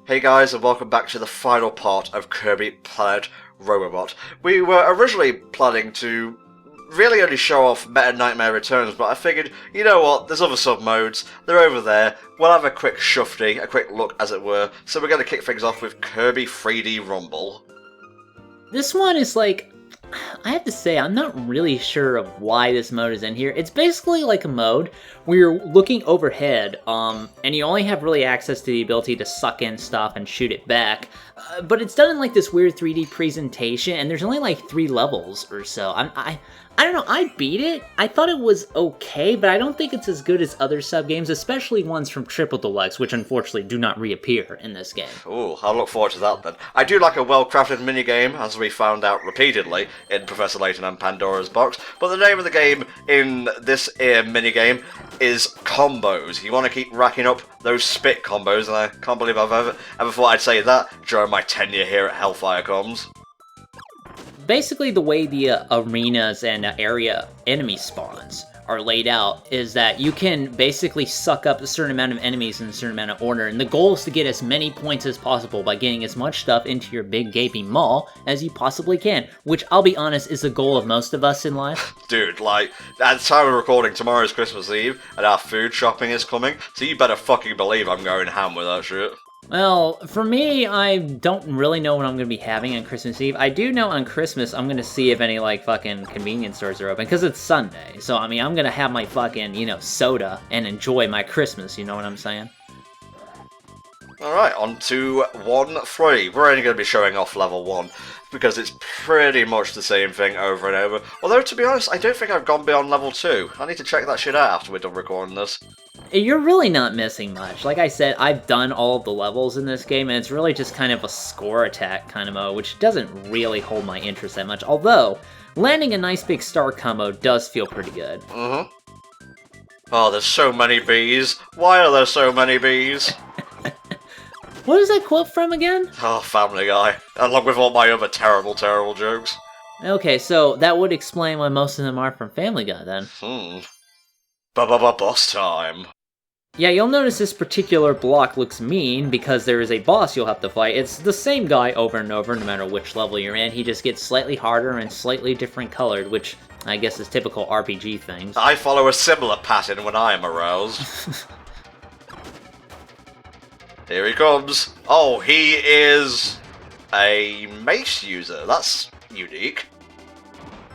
Hey guys, and welcome back to the final part of Kirby Planet Robobot. We were originally planning to really only show off Meta Nightmare Returns, but I figured, you know what, there's other sub-modes, they're over there, we'll have a quick shufty, a quick look as it were, so we're going to kick things off with Kirby 3D Rumble. This one is like, I have to say, I'm not really sure of why this mode is in here. It's basically like a mode where you're looking overhead, and you only have really access to the ability to suck in stuff and shoot it back. But it's done in like this weird 3D presentation, and there's only like 3 levels or so. I don't know, I beat it. I thought it was okay, but I don't think it's as good as other sub-games, especially ones from Triple Deluxe, which unfortunately do not reappear in this game. Ooh, I'll look forward to that then. I do like a well-crafted minigame, as we found out repeatedly in Professor Layton and Pandora's Box, but the name of the game in this minigame is combos. You want to keep racking up those spit combos, and I can't believe I've ever thought I'd say that during my tenure here at HellfireComms. Basically, the way the arenas and area enemy spawns are laid out is that you can basically suck up a certain amount of enemies in a certain amount of order, and the goal is to get as many points as possible by getting as much stuff into your big gaping maw as you possibly can, which, I'll be honest, is the goal of most of us in life. Dude, like, at the time of recording, tomorrow's Christmas Eve, and our food shopping is coming, so you better fucking believe I'm going ham with that shit. Well, for me, I don't really know what I'm going to be having on Christmas Eve. I do know on Christmas I'm going to see if any, like, fucking convenience stores are open, because it's Sunday. So, I mean, I'm going to have my fucking, soda and enjoy my Christmas, you know what I'm saying? Alright, on to 1-3. We're only going to be showing off level 1, because it's pretty much the same thing over and over. Although, to be honest, I don't think I've gone beyond level 2. I need to check that shit out after we're done recording this. You're really not missing much. Like I said, I've done all of the levels in this game, and it's really just kind of a score attack kind of mode, which doesn't really hold my interest that much. Although, landing a nice big star combo does feel pretty good. Mm-hmm. Oh, there's so many bees. Why are there so many bees? What is that quote from again? Oh, Family Guy. Along with all my other terrible, terrible jokes. Okay, so that would explain why most of them are from Family Guy, then. Boss time. Yeah, you'll notice this particular block looks mean because there is a boss you'll have to fight. It's the same guy over and over, no matter which level you're in. He just gets slightly harder and slightly different colored, which I guess is typical RPG things. I follow a similar pattern when I am aroused. Here he comes. Oh, he is a mace user. That's unique.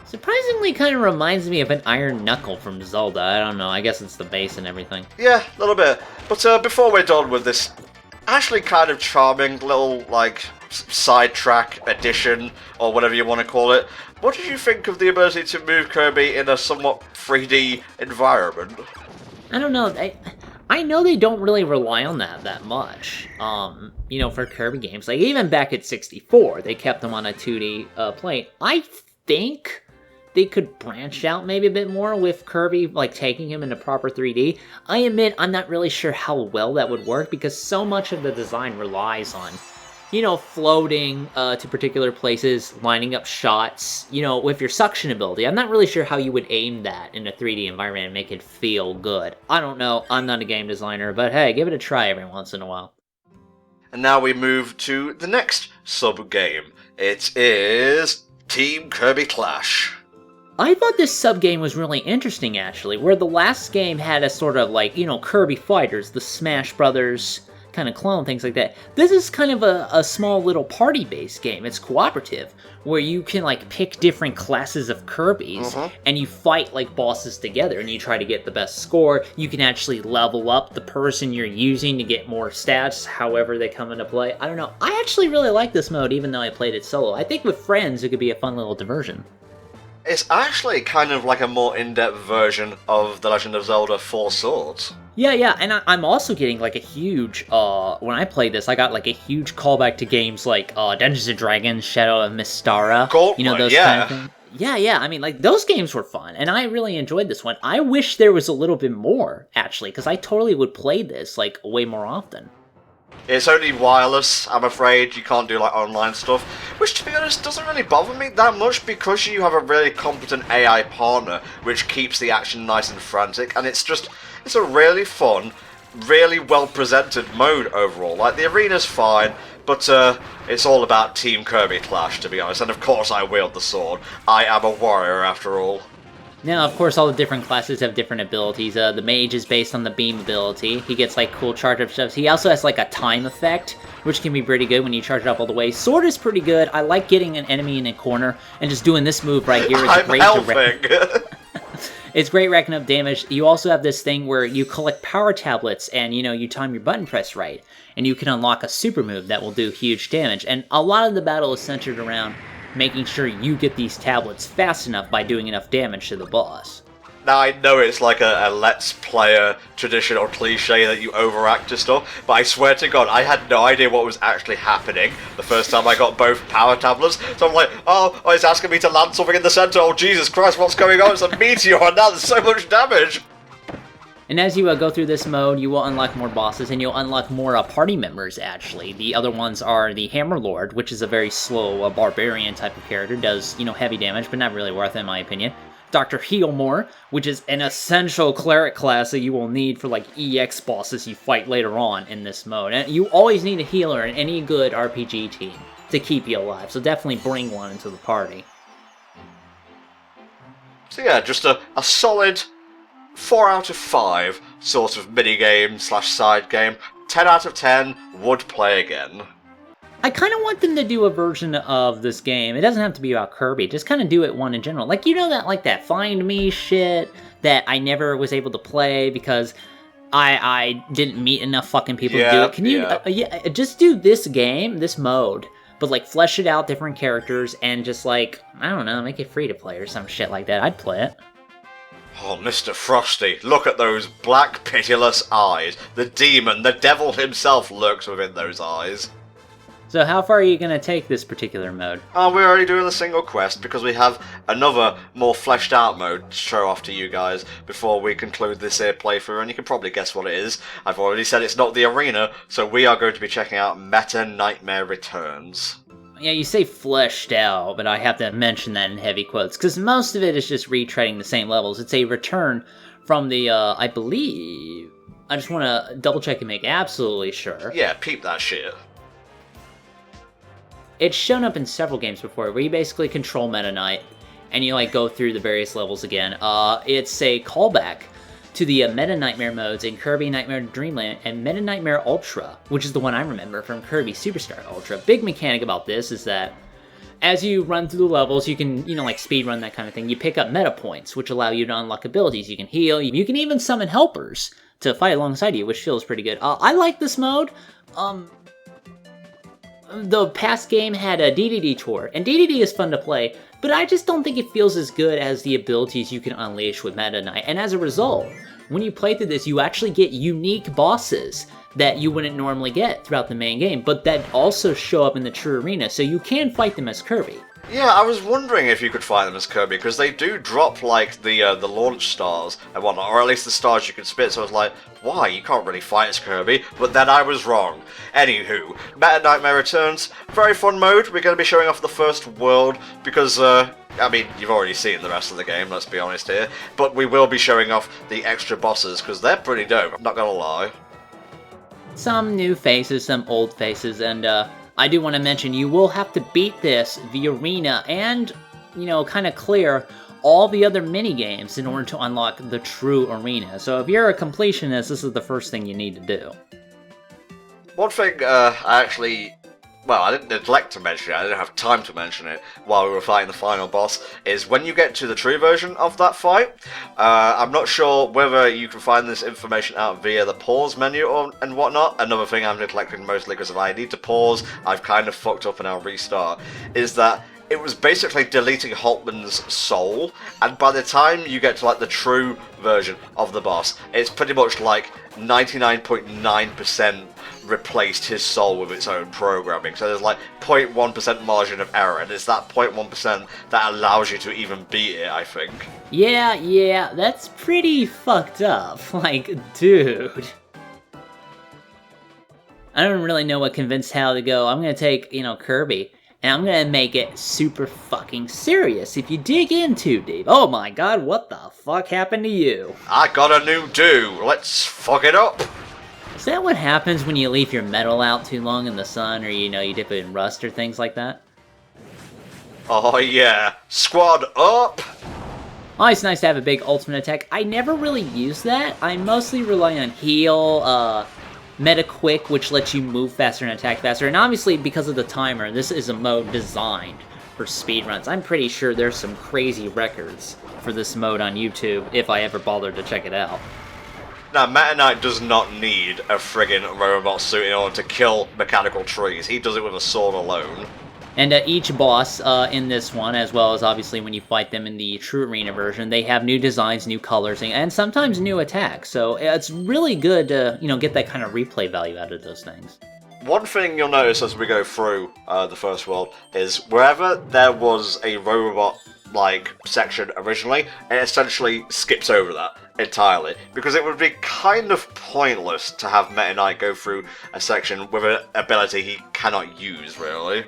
Surprisingly kind of reminds me of an Iron Knuckle from Zelda. I don't know, I guess it's the base and everything. Yeah, a little bit. But before we're done with this actually kind of charming little, like, sidetrack addition, or whatever you want to call it, what did you think of the ability to move Kirby in a somewhat 3D environment? I don't know, I know they don't really rely on that much, for Kirby games. Like, even back at 64, they kept them on a 2D plane. I think they could branch out maybe a bit more with Kirby, like, taking him into proper 3D. I admit, I'm not really sure how well that would work, because so much of the design relies on, floating to particular places, lining up shots, with your suction ability. I'm not really sure how you would aim that in a 3D environment and make it feel good. I don't know, I'm not a game designer, but hey, give it a try every once in a while. And now we move to the next sub-game. It is Team Kirby Clash. I thought this sub-game was really interesting, actually, where the last game had a sort of, like, Kirby Fighters, the Smash Brothers kind of clone, things like that. This is kind of a small little party-based game. It's cooperative, where you can, like, pick different classes of Kirbys, and you fight, like, bosses together, and you try to get the best score. You can actually level up the person you're using to get more stats, however they come into play. I don't know. I actually really like this mode, even though I played it solo. I think with friends, it could be a fun little diversion. It's actually kind of like a more in-depth version of The Legend of Zelda 4 Swords. Yeah, and I'm also getting, like, a huge, when I played this, I got, like, a huge callback to games like Dungeons & Dragons, Shadow of Mystara, those kind of things. Yeah, I mean, like, those games were fun, and I really enjoyed this one. I wish there was a little bit more, actually, because I totally would play this, like, way more often. It's only wireless, I'm afraid. You can't do, like, online stuff, which, to be honest, doesn't really bother me that much because you have a really competent AI partner, which keeps the action nice and frantic, and it's a really fun, really well presented mode overall. Like, the arena's fine, but it's all about Team Kirby Clash, to be honest. And of course I wield the sword. I am a warrior after all. Now, of course, all the different classes have different abilities. The mage is based on the beam ability. He gets, like, cool charge-up stuff. He also has, like, a time effect, which can be pretty good when you charge it up all the way. Sword is pretty good. I like getting an enemy in a corner and just doing this move right here. I'm helping! It's great racking up damage. You also have this thing where you collect power tablets and, you time your button press right. And you can unlock a super move that will do huge damage. And a lot of the battle is centered around making sure you get these tablets fast enough by doing enough damage to the boss. Now, I know it's like a Let's Player traditional cliche that you overact to stuff, but I swear to God, I had no idea what was actually happening the first time I got both power tablets. So I'm like, oh, it's asking me to land something in the center. Oh, Jesus Christ, what's going on? It's a meteor, and now there's so much damage. And as you go through this mode, you will unlock more bosses, and you'll unlock more party members, actually. The other ones are the Hammer Lord, which is a very slow barbarian type of character. Does, heavy damage, but not really worth it, in my opinion. Dr. Healmore, which is an essential cleric class that you will need for, like, EX bosses you fight later on in this mode. And you always need a healer in any good RPG team to keep you alive, so definitely bring one into the party. So yeah, just a solid 4 out of 5 sort of minigame slash side game. 10 out of 10, would play again. I kind of want them to do a version of this game. It doesn't have to be about Kirby. Just kind of do it one in general. Like, that Find Me shit that I never was able to play because I didn't meet enough fucking people to do it. Can you, just do this game, this mode, but, like, flesh it out, different characters, and just, like, I don't know, make it free to play or some shit like that. I'd play it. Oh, Mr. Frosty, look at those black, pitiless eyes. The demon, the devil himself lurks within those eyes. So how far are you going to take this particular mode? We're already doing the single quest because we have another more fleshed out mode to show off to you guys before we conclude this here playthrough, and you can probably guess what it is. I've already said it's not the arena, so we are going to be checking out Meta Nightmare Returns. Yeah, you say fleshed out, but I have to mention that in heavy quotes, because most of it is just retreading the same levels. It's a return from the, I believe... I just want to double check and make absolutely sure. Yeah, peep that shit. It's shown up in several games before, where you basically control Meta Knight, and you, like, go through the various levels again. It's a callback to the Meta Nightmare modes in Kirby Nightmare Dreamland and Meta Nightmare Ultra, which is the one I remember from Kirby Superstar Ultra. Big mechanic about this is that as you run through the levels, you can, like, speedrun, that kind of thing. You pick up meta points, which allow you to unlock abilities. You can heal, you can even summon helpers to fight alongside you, which feels pretty good. I like this mode. The past game had a DDD tour, and DDD is fun to play, but I just don't think it feels as good as the abilities you can unleash with Meta Knight, and as a result, when you play through this, you actually get unique bosses that you wouldn't normally get throughout the main game, but that also show up in the true arena, so you can fight them as Kirby. Yeah, I was wondering if you could fight them as Kirby, because they do drop, like, the launch stars and whatnot, or at least the stars you can spit, so I was like, why? You can't really fight as Kirby, but then I was wrong. Anywho, Meta Nightmare Returns, very fun mode. We're going to be showing off the first world, because, I mean, you've already seen the rest of the game, let's be honest here, but we will be showing off the extra bosses, because they're pretty dope, I'm not gonna lie. Some new faces, some old faces, and, I do want to mention, you will have to beat this, the arena, and, kind of clear all the other mini-games in order to unlock the true arena. So if you're a completionist, this is the first thing you need to do. One thing I didn't neglect to mention it, I didn't have time to mention it while we were fighting the final boss, is when you get to the true version of that fight, I'm not sure whether you can find this information out via the pause menu and whatnot. Another thing I'm neglecting mostly, because if I need to pause, I've kind of fucked up and I'll restart, is that it was basically deleting Holtman's soul, and by the time you get to, like, the true version of the boss, it's pretty much like 99.9% replaced his soul with its own programming. So there's like 0.1% margin of error, and it's that 0.1% that allows you to even beat it, I think. Yeah, that's pretty fucked up. Like, dude. I don't really know what convinced Hal to go, I'm gonna take, Kirby, and I'm gonna make it super fucking serious if you dig in too deep. Oh my god, what the fuck happened to you? I got a new do. Let's fuck it up. Is that what happens when you leave your metal out too long in the sun, or you dip it in rust or things like that? Oh yeah, squad up! Oh, it's nice to have a big ultimate attack. I never really use that. I mostly rely on heal, meta quick, which lets you move faster and attack faster. And obviously, because of the timer, this is a mode designed for speedruns. I'm pretty sure there's some crazy records for this mode on YouTube, if I ever bother to check it out. Now, Meta Knight does not need a friggin' robot suit in order to kill mechanical trees. He does it with a sword alone. And each boss in this one, as well as obviously when you fight them in the True Arena version, they have new designs, new colors, and sometimes new attacks. So it's really good to, get that kind of replay value out of those things. One thing you'll notice as we go through the first world is wherever there was a robot-like section originally, it essentially skips over that entirely, because it would be kind of pointless to have Meta Knight go through a section with an ability he cannot use, really.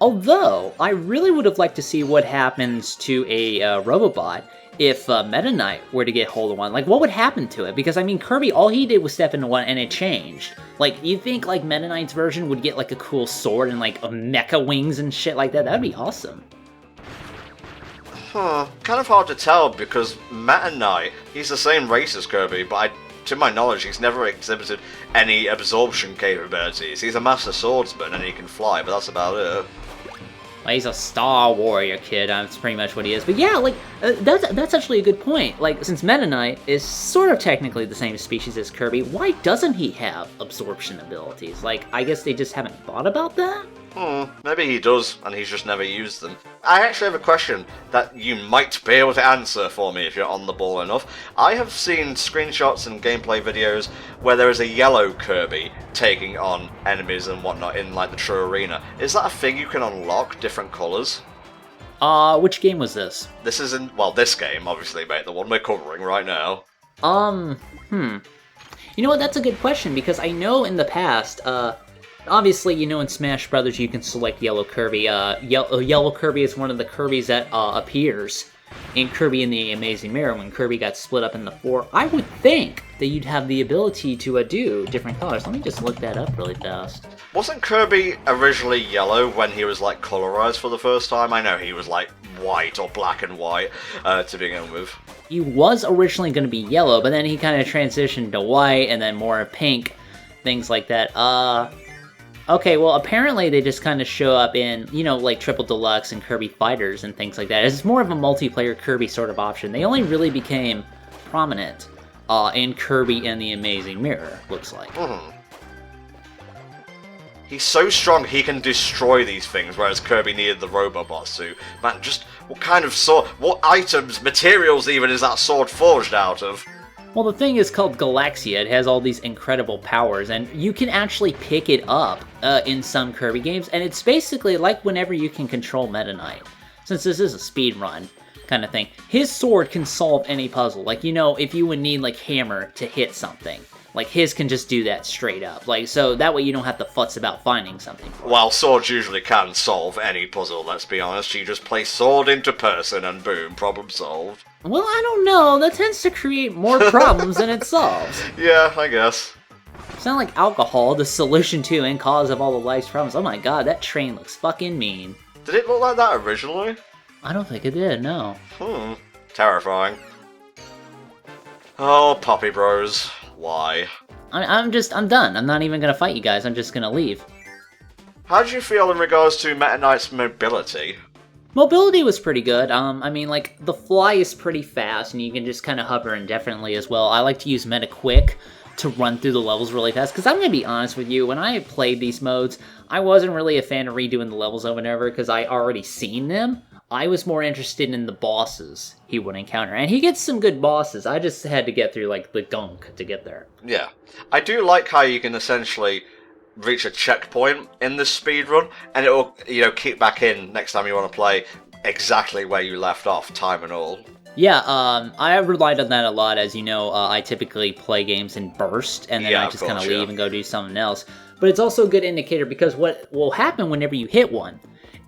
Although, I really would have liked to see what happens to a Robobot if Meta Knight were to get hold of one. Like, what would happen to it? Because, I mean, Kirby, all he did was step into one, and it changed. Like, you think, like, Meta Knight's version would get, like, a cool sword and, like, a mecha wings and shit like that? That'd be awesome. Kind of hard to tell, because Meta Knight, he's the same race as Kirby, but to my knowledge, he's never exhibited any absorption capabilities. He's a master swordsman, and he can fly, but that's about it. Well, he's a Star Warrior kid, that's pretty much what he is. But yeah, like, that's actually a good point. Like, since Meta Knight is sort of technically the same species as Kirby, why doesn't he have absorption abilities? Like, I guess they just haven't thought about that? Maybe he does, and he's just never used them. I actually have a question that you might be able to answer for me if you're on the ball enough. I have seen screenshots and gameplay videos where there is a yellow Kirby taking on enemies and whatnot in, like, the True Arena. Is that a thing you can unlock, different colours? Which game was this? This is in, well, this game, obviously, mate, the one we're covering right now. You know what, that's a good question, because I know in the past, obviously, in Smash Brothers you can select Yellow Kirby. Yellow Kirby is one of the Kirbys that appears in Kirby in the Amazing Mirror when Kirby got split up into 4. I would think that you'd have the ability to do different colors. Let me just look that up really fast. Wasn't Kirby originally yellow when he was, like, colorized for the first time? I know he was, like, white or black and white to begin with. He was originally going to be yellow, but then he kind of transitioned to white and then more pink, things like that. Okay, well, apparently they just kind of show up in, like Triple Deluxe and Kirby Fighters and things like that. It's more of a multiplayer Kirby sort of option. They only really became prominent in Kirby and the Amazing Mirror, looks like. He's so strong he can destroy these things, whereas Kirby needed the Robobot suit. Man, just what kind of sword, what items, materials even is that sword forged out of? Well, the thing is called Galaxia. It has all these incredible powers, and you can actually pick it up in some Kirby games, and it's basically like whenever you can control Meta Knight. Since this is a speed run kind of thing, his sword can solve any puzzle. Like, if you would need, like, hammer to hit something, like, his can just do that straight up. Like, so that way you don't have to futz about finding something. While swords usually can solve any puzzle, let's be honest, you just play sword into person and boom, problem solved. Well, I don't know. That tends to create more problems than it solves. Yeah, I guess. Sound like alcohol, the solution to and cause of all of life's problems. Oh my god, that train looks fucking mean. Did it look like that originally? I don't think it did, no. Terrifying. Oh, Poppy Bros. Why? I'm done. I'm not even gonna fight you guys. I'm just gonna leave. How did you feel in regards to Meta Knight's mobility? Mobility was pretty good. I mean, like, the fly is pretty fast, and you can just kind of hover indefinitely as well. I like to use Meta Quick to run through the levels really fast, because I'm going to be honest with you, when I played these modes, I wasn't really a fan of redoing the levels over and over, because I already seen them. I was more interested in the bosses he would encounter, and he gets some good bosses. I just had to get through, like, the gunk to get there. Yeah. I do like how you can essentially reach a checkpoint in this speedrun, and it will, kick back in next time you want to play exactly where you left off, time and all. Yeah, I relied on that a lot. As you know, I typically play games in burst, and then I just kind of leave and go do something else. But it's also a good indicator, because what will happen whenever you hit one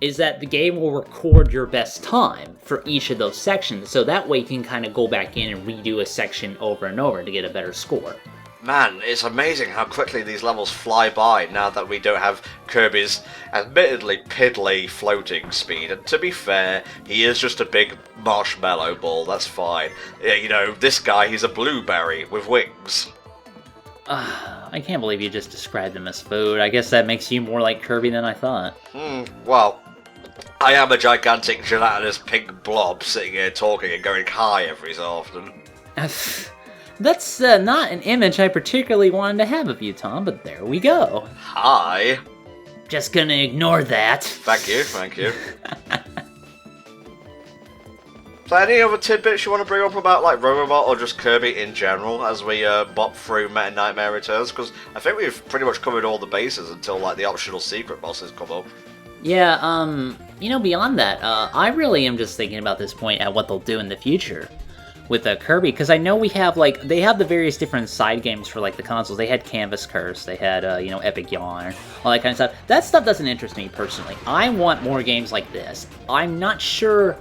is that the game will record your best time for each of those sections, so that way you can kind of go back in and redo a section over and over to get a better score. Man, it's amazing how quickly these levels fly by now that we don't have Kirby's admittedly piddly floating speed. And to be fair, he is just a big marshmallow ball, that's fine. Yeah, you know, this guy, he's a blueberry with wings. I can't believe you just described him as food. I guess that makes you more like Kirby than I thought. Well, I am a gigantic gelatinous pink blob sitting here talking and going hi every so often. That's not an image I particularly wanted to have of you, Tom, but there we go. Hi. Just gonna ignore that. Thank you, thank you. So any other tidbits you want to bring up about like Robobot or just Kirby in general as we bop through Meta Nightmare Returns? Because I think we've pretty much covered all the bases until like the optional secret bosses come up. Yeah, you know, beyond that, I really am just thinking about this point at what they'll do in the future with Kirby, because I know we have, like, they have the various different side games for, like, the consoles. They had Canvas Curse, they had, you know, Epic Yarn, all that kind of stuff. That stuff doesn't interest me, personally. I want more games like this. I'm not sure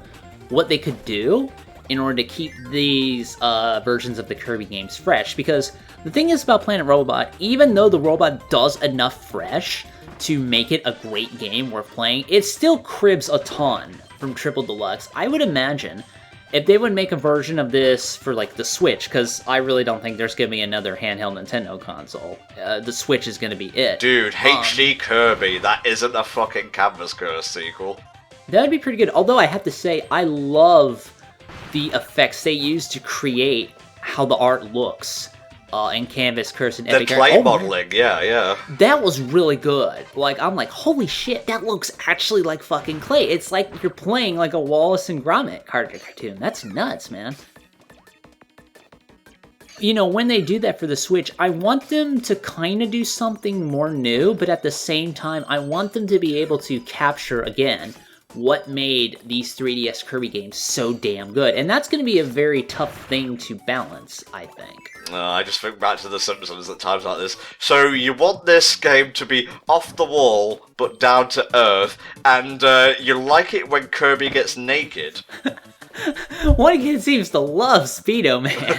what they could do in order to keep these versions of the Kirby games fresh, because the thing is about Planet Robobot, even though the robot does enough fresh to make it a great game worth playing, it still cribs a ton from Triple Deluxe. I would imagine if they would make a version of this for, like, the Switch, because I really don't think there's going to be another handheld Nintendo console. The Switch is going to be it. Dude, HD Kirby, that isn't a fucking Canvas Curse sequel. That would be pretty good. Although, I have to say, I love the effects they use to create how the art looks in Canvas Curse and Epic Yarn. The clay modeling, yeah. That was really good. Like, I'm like, holy shit, that looks actually like fucking clay. It's like you're playing like a Wallace and Gromit cartoon. That's nuts, man. You know, when they do that for the Switch, I want them to kind of do something more new, but at the same time, I want them to be able to capture, again, what made these 3DS Kirby games so damn good. And that's going to be a very tough thing to balance, I think. I just think back to The Simpsons at times like this. So you want this game to be off the wall, but down to earth, and you like it when Kirby gets naked. One kid seems to love Speedo Man.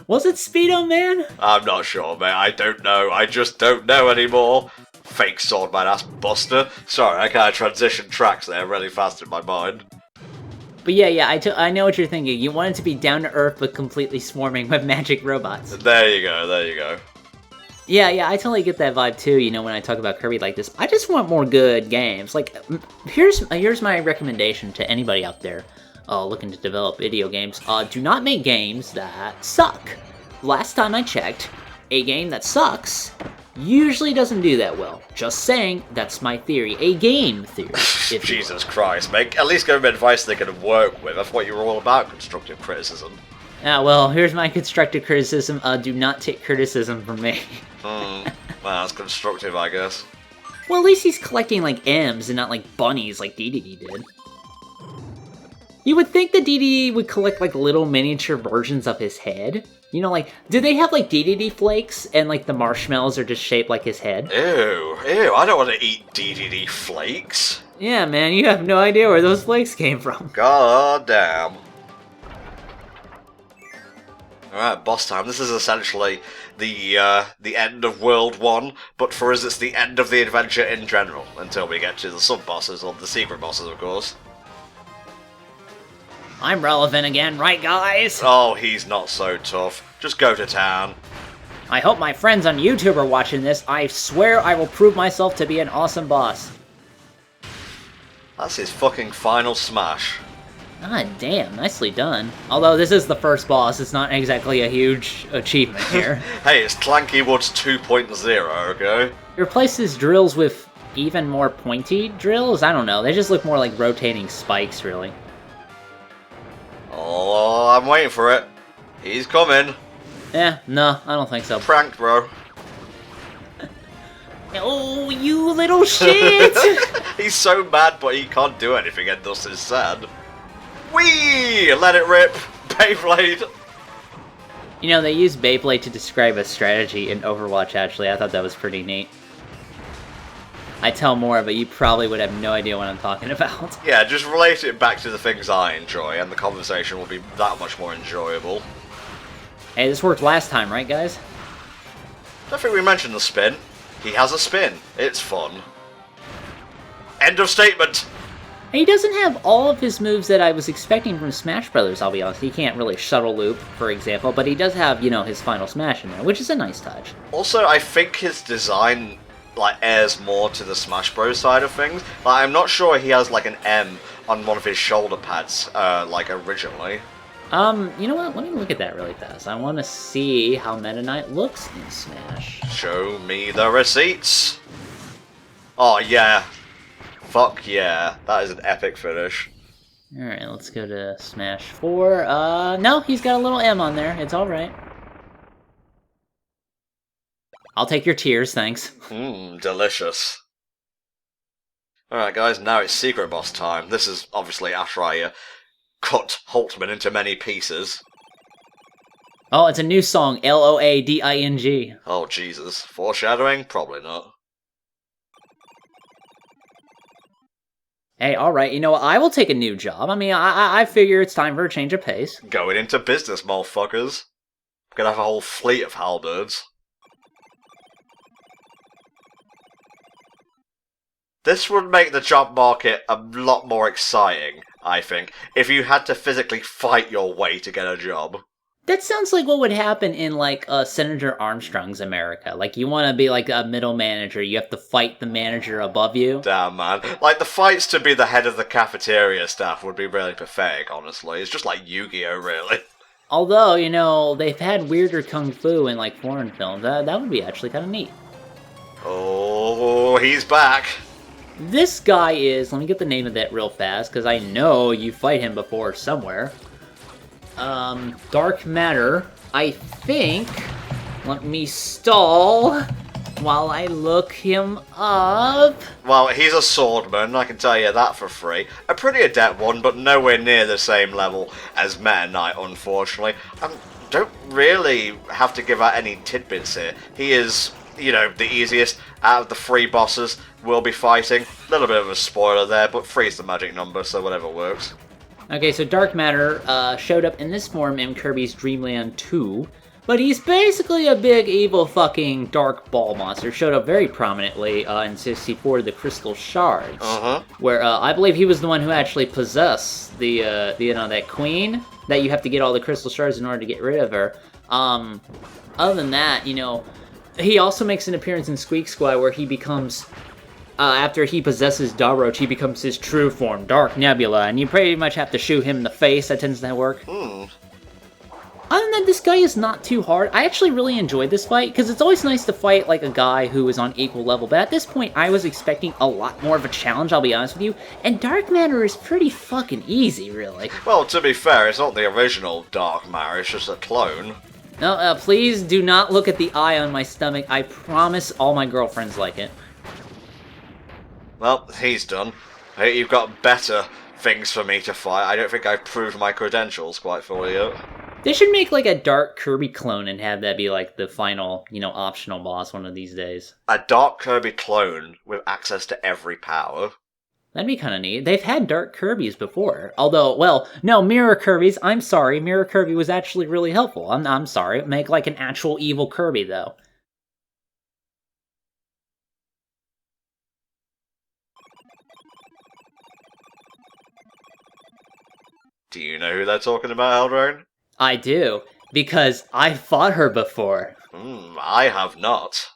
Was it Speedo Man? I'm not sure, mate. I don't know. I just don't know anymore. Fake swordman ass buster. Sorry, I kind of transitioned tracks there really fast in my mind. But yeah, I know what you're thinking. You want it to be down to earth, but completely swarming with magic robots. There you go. Yeah, I totally get that vibe too, you know, when I talk about Kirby like this. I just want more good games. Like, here's my recommendation to anybody out there looking to develop video games. Do not make games that suck. Last time I checked, a game that sucks usually doesn't do that well. Just saying, that's my theory. A game theory. Jesus Christ, mate. At least give them advice they can work with. I thought you were all about constructive criticism. Well, here's my constructive criticism. Do not take criticism from me. Well, that's constructive, I guess. Well, at least he's collecting, like, M's and not, like, bunnies like DDD did. You would think that DDD would collect, like, little miniature versions of his head. You know, like, do they have, like, DDD flakes and, like, the marshmallows are just shaped like his head? Ew, I don't want to eat DDD flakes. Yeah, man, you have no idea where those flakes came from. God damn. Alright, boss time. This is essentially the end of World 1, but for us it's the end of the adventure in general, until we get to the sub-bosses, or the secret bosses, of course. I'm relevant again, right, guys? Oh, he's not so tough. Just go to town. I hope my friends on YouTube are watching this. I swear I will prove myself to be an awesome boss. That's his fucking final smash. Ah, damn, nicely done. Although this is the first boss, it's not exactly a huge achievement here. Hey, it's Clanky Woods 2.0, okay? Replace his drills with even more pointy drills? I don't know, they just look more like rotating spikes, really. Oh, I'm waiting for it. He's coming. No, I don't think so. Pranked, bro. Oh, you little shit! He's so mad, but he can't do anything, and thus is sad. Whee! Let it rip! Beyblade! You know, they use Beyblade to describe a strategy in Overwatch, actually. I thought that was pretty neat. I tell more, but you probably would have no idea what I'm talking about. Yeah, just relate it back to the things I enjoy, and the conversation will be that much more enjoyable. Hey, this worked last time, right, guys? Don't think we mentioned the spin. He has a spin. It's fun. End of statement! He doesn't have all of his moves that I was expecting from Smash Brothers, I'll be honest. He can't really shuttle loop, for example, but he does have, you know, his final smash in there, which is a nice touch. Also, I think his design, like, airs more to the Smash Bros. Side of things. Like, I'm not sure he has, like, an M on one of his shoulder pads, like, originally. You know what? Let me look at that really fast. I want to see how Meta Knight looks in Smash. Show me the receipts! Oh, yeah. Fuck yeah. That is an epic finish. Alright, let's go to Smash 4. No, he's got a little M on there. It's alright. I'll take your tears, thanks. Delicious. Alright guys, now it's secret boss time. This is obviously after I cut Holtman into many pieces. Oh, it's a new song, Loading. Oh Jesus. Foreshadowing? Probably not. Hey, alright, you know what? I will take a new job. I mean, I figure it's time for a change of pace. Going into business, motherfuckers. I'm gonna have a whole fleet of halberds. This would make the job market a lot more exciting, I think, if you had to physically fight your way to get a job. That sounds like what would happen in, like, Senator Armstrong's America. Like, you want to be, like, a middle manager, you have to fight the manager above you. Damn, man. Like, the fights to be the head of the cafeteria staff would be really pathetic, honestly. It's just like Yu-Gi-Oh, really. Although, you know, they've had weirder kung fu in, like, foreign films. That would be actually kind of neat. Oh, he's back. This guy is... Let me get the name of that real fast, because I know you fight him before somewhere. Dark Matter, I think. Let me stall while I look him up. Well, he's a swordman, I can tell you that for free. A pretty adept one, but nowhere near the same level as Meta Knight, unfortunately. Don't really have to give out any tidbits here. He is, you know, the easiest out of the 3 bosses we'll be fighting. A little bit of a spoiler there, but 3 is the magic number, so whatever works. Okay, so Dark Matter showed up in this form in Kirby's Dream Land 2, but he's basically a big evil fucking dark ball monster. Showed up very prominently in 64, the Crystal Shards, where I believe he was the one who actually possessed the you know, that queen, that you have to get all the Crystal Shards in order to get rid of her. Other than that, you know, he also makes an appearance in Squeak Squad where he becomes... after he possesses Dalroach, he becomes his true form, Dark Nebula, and you pretty much have to shoot him in the face. That tends to work. Other than that, this guy is not too hard. I actually really enjoyed this fight, because it's always nice to fight like a guy who is on equal level, but at this point, I was expecting a lot more of a challenge, I'll be honest with you, and Dark Matter is pretty fucking easy, really. Well, to be fair, it's not the original Dark Matter, it's just a clone. No, please do not look at the eye on my stomach. I promise all my girlfriends like it. Well, he's done. Hey, you've got better things for me to fight. I don't think I've proved my credentials quite fully yet. They should make like a Dark Kirby clone and have that be like the final, you know, optional boss one of these days. A Dark Kirby clone with access to every power. That'd be kind of neat. They've had Dark Kirbys before. Although, well, no, Mirror Kirbys. I'm sorry. Mirror Kirby was actually really helpful. I'm sorry. Make like an actual evil Kirby, though. Do you know who they're talking about, Eldrone? I do, because I fought her before. I have not.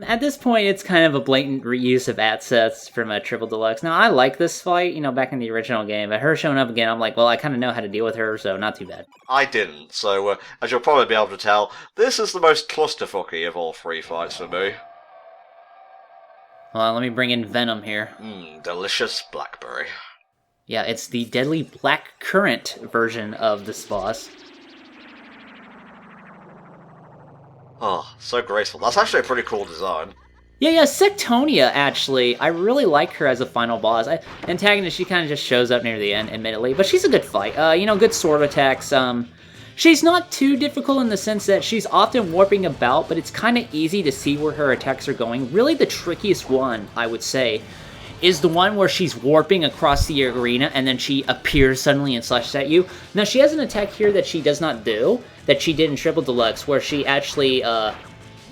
At this point, it's kind of a blatant reuse of assets from a Triple Deluxe. Now, I like this fight, you know, back in the original game, but her showing up again, I'm like, well, I kind of know how to deal with her, so not too bad. I didn't, so as you'll probably be able to tell, this is the most clusterfucky of all 3 fights for me. Well, let me bring in Venom here. Delicious blackberry. Yeah, it's the deadly black currant version of this boss. Oh, so graceful. That's actually a pretty cool design. Yeah, Sectonia, actually. I really like her as a final boss. Antagonist, she kind of just shows up near the end, admittedly. But she's a good fight. You know, good sword attacks. She's not too difficult in the sense that she's often warping about, but it's kind of easy to see where her attacks are going. Really, the trickiest one, I would say, is the one where she's warping across the arena and then she appears suddenly and slashes at you. Now, she has an attack here that she does not do, that she did in Triple Deluxe, where she actually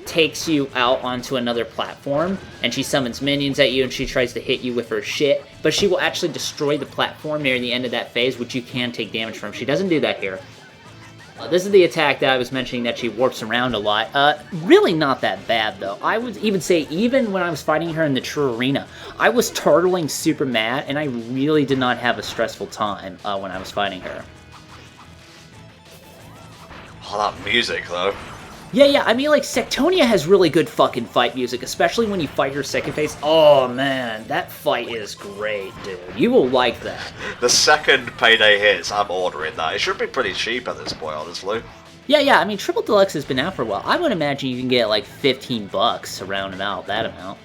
takes you out onto another platform, and she summons minions at you, and she tries to hit you with her shit, but she will actually destroy the platform near the end of that phase, which you can take damage from. She doesn't do that here. This is the attack that I was mentioning, that she warps around a lot. Really not that bad, though. I would even say, even when I was fighting her in the true arena, I was turtling super mad, and I really did not have a stressful time when I was fighting her. Oh, that music, though. Yeah, I mean, like, Sectonia has really good fucking fight music, especially when you fight her second phase. Oh, man, that fight is great, dude. You will like that. The second Payday hits, I'm ordering that. It should be pretty cheap at this point, honestly. Yeah, I mean, Triple Deluxe has been out for a while. I would imagine you can get, like, $15 to round about that amount.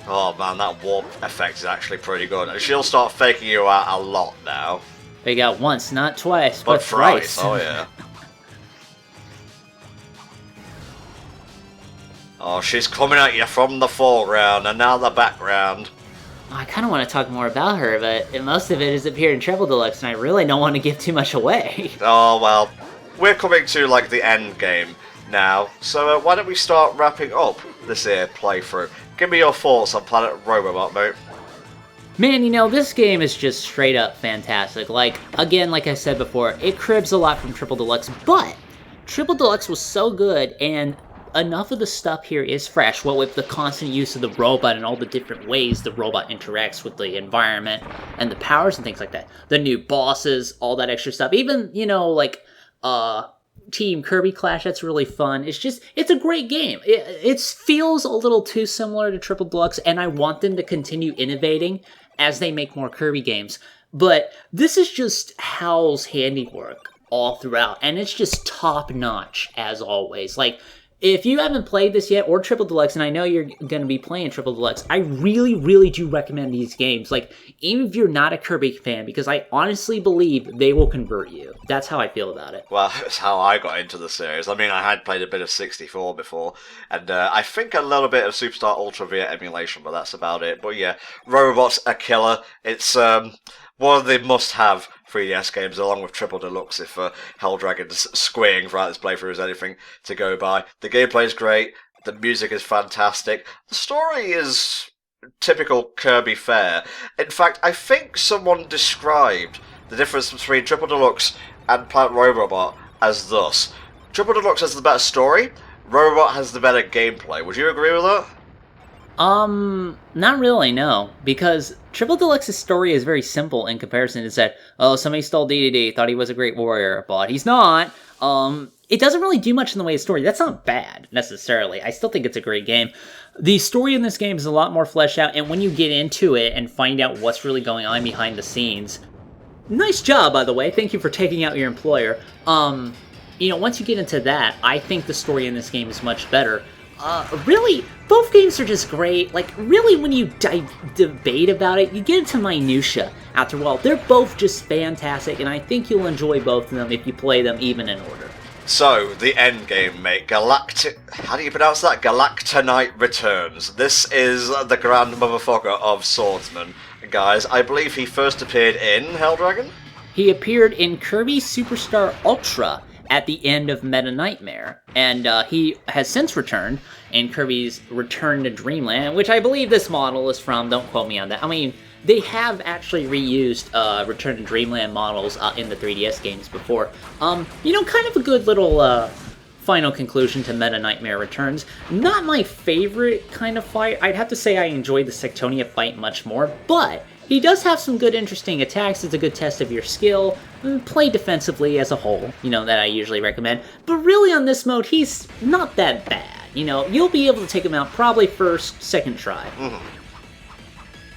Oh, man, that warp effect is actually pretty good. And she'll start faking you out a lot now. They got once, not twice, but thrice. thrice. Oh, yeah. Oh, she's coming at you from the foreground and now the background. I kind of want to talk more about her, but most of it has appeared in Triple Deluxe, and I really don't want to give too much away. Oh, well, we're coming to, like, the end game now, so why don't we start wrapping up this here playthrough? Give me your thoughts on Planet Robobot, mate. Man, you know, this game is just straight up fantastic. Like, again, like I said before, it cribs a lot from Triple Deluxe, but Triple Deluxe was so good, and enough of the stuff here is fresh, what with the constant use of the robot and all the different ways the robot interacts with the environment and the powers and things like that. The new bosses, all that extra stuff. Even, you know, like, Team Kirby Clash, that's really fun. It's a great game. It feels a little too similar to Triple Deluxe, and I want them to continue innovating as they make more Kirby games. But this is just HAL's handiwork all throughout, and it's just top-notch, as always. Like, if you haven't played this yet, or Triple Deluxe, and I know you're going to be playing Triple Deluxe, I really, really do recommend these games. Like, even if you're not a Kirby fan, because I honestly believe they will convert you. That's how I feel about it. Well, that's how I got into the series. I mean, I had played a bit of 64 before, and I think a little bit of Superstar Ultra via emulation, but that's about it. But yeah, Robobot's a killer. It's one of the must-have 3DS games, along with Triple Deluxe, if Hell Dragon's squeeing throughout this playthrough is anything to go by. The gameplay is great, the music is fantastic, the story is typical Kirby fare. In fact, I think someone described the difference between Triple Deluxe and Planet Robobot as thus. Triple Deluxe has the better story, Robobot has the better gameplay. Would you agree with that? Not really, no. Because Triple Deluxe's story is very simple in comparison. It's that, oh, somebody stole DDD, thought he was a great warrior, but he's not. It doesn't really do much in the way of story. That's not bad, necessarily. I still think it's a great game. The story in this game is a lot more fleshed out, and when you get into it and find out what's really going on behind the scenes... Nice job, by the way. Thank you for taking out your employer. You know, once you get into that, I think the story in this game is much better. Really, both games are just great. Like, really, when you debate about it, you get into minutia after a while. They're both just fantastic, and I think you'll enjoy both of them if you play them even in order. So, the end game, mate. How do you pronounce that? Galactonite Returns. This is the grand motherfucker of swordsman. Guys, I believe he first appeared in Hell Dragon? He appeared in Kirby Superstar Ultra at the end of Meta Nightmare, and he has since returned in Kirby's Return to Dreamland, which I believe this model is from. Don't quote me on that. I mean, they have actually reused Return to Dreamland models in the 3DS games before. You know, kind of a good little final conclusion to Meta Nightmare Returns. Not my favorite kind of fight. I'd have to say I enjoyed the Sectonia fight much more, but he does have some good, interesting attacks. It's a good test of your skill. Play defensively as a whole, you know, that I usually recommend. But really on this mode, he's not that bad. You know, you'll be able to take him out probably first, second try.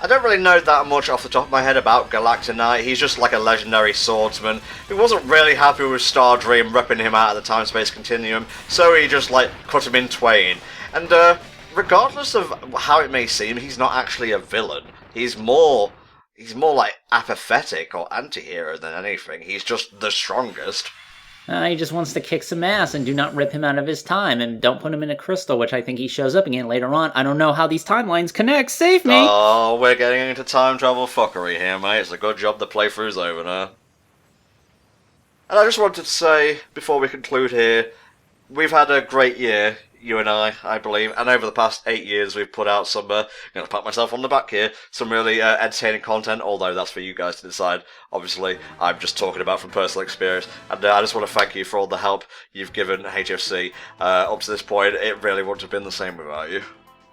I don't really know that much off the top of my head about Galactonite. He's just like a legendary swordsman who wasn't really happy with Star Dream ripping him out of the time-space continuum, so he just, like, cut him in twain. And, regardless of how it may seem, he's not actually a villain. He's more like apathetic or anti-hero than anything. He's just the strongest. He just wants to kick some ass, and do not rip him out of his time, and don't put him in a crystal, which I think he shows up again later on. I don't know how these timelines connect. Save me! Oh, we're getting into time travel fuckery here, mate. It's a good job the playthrough's over now. And I just wanted to say, before we conclude here, we've had a great year, you and I believe, and over the past 8 years we've put out some, I'm going to pat myself on the back here, some really entertaining content, although that's for you guys to decide. Obviously, I'm just talking about from personal experience, and I just want to thank you for all the help you've given HFC up to this point. It really wouldn't have been the same without you.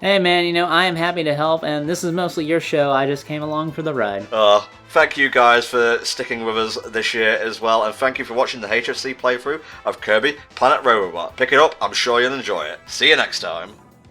Hey man, I am happy to help, and this is mostly your show. I just came along for the ride. Thank you guys for sticking with us this year as well, and thank you for watching the HFC playthrough of Kirby Planet Robobot. Pick it up, I'm sure you'll enjoy it. See you next time.